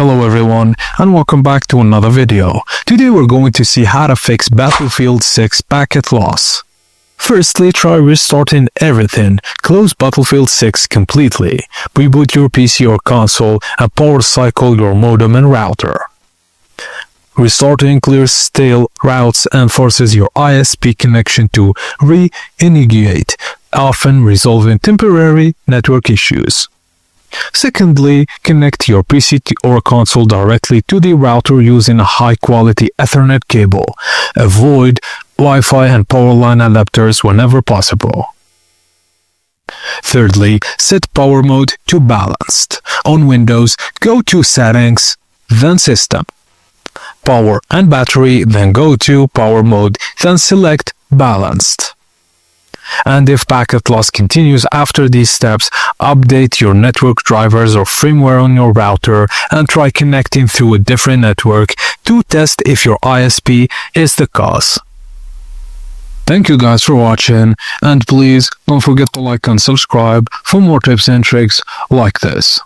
Hello everyone and welcome back to another video. Today we're going to see how to fix Battlefield 6 packet loss. Firstly, try restarting everything. Close Battlefield 6 completely. Reboot your PC or console and power cycle your modem and router. Restarting clears stale routes and forces your ISP connection to re-initiate, often resolving temporary network issues. Secondly, connect your PC or console directly to the router using a high-quality Ethernet cable. Avoid Wi-Fi and power line adapters whenever possible. Thirdly, set power mode to balanced. On Windows, go to Settings, then System, Power and Battery, then go to Power Mode, then select Balanced. And if packet loss continues after these steps, update your network drivers or firmware on your router and try connecting through a different network to test if your ISP is the cause. Thank you guys for watching, and please don't forget to like and subscribe for more tips and tricks like this.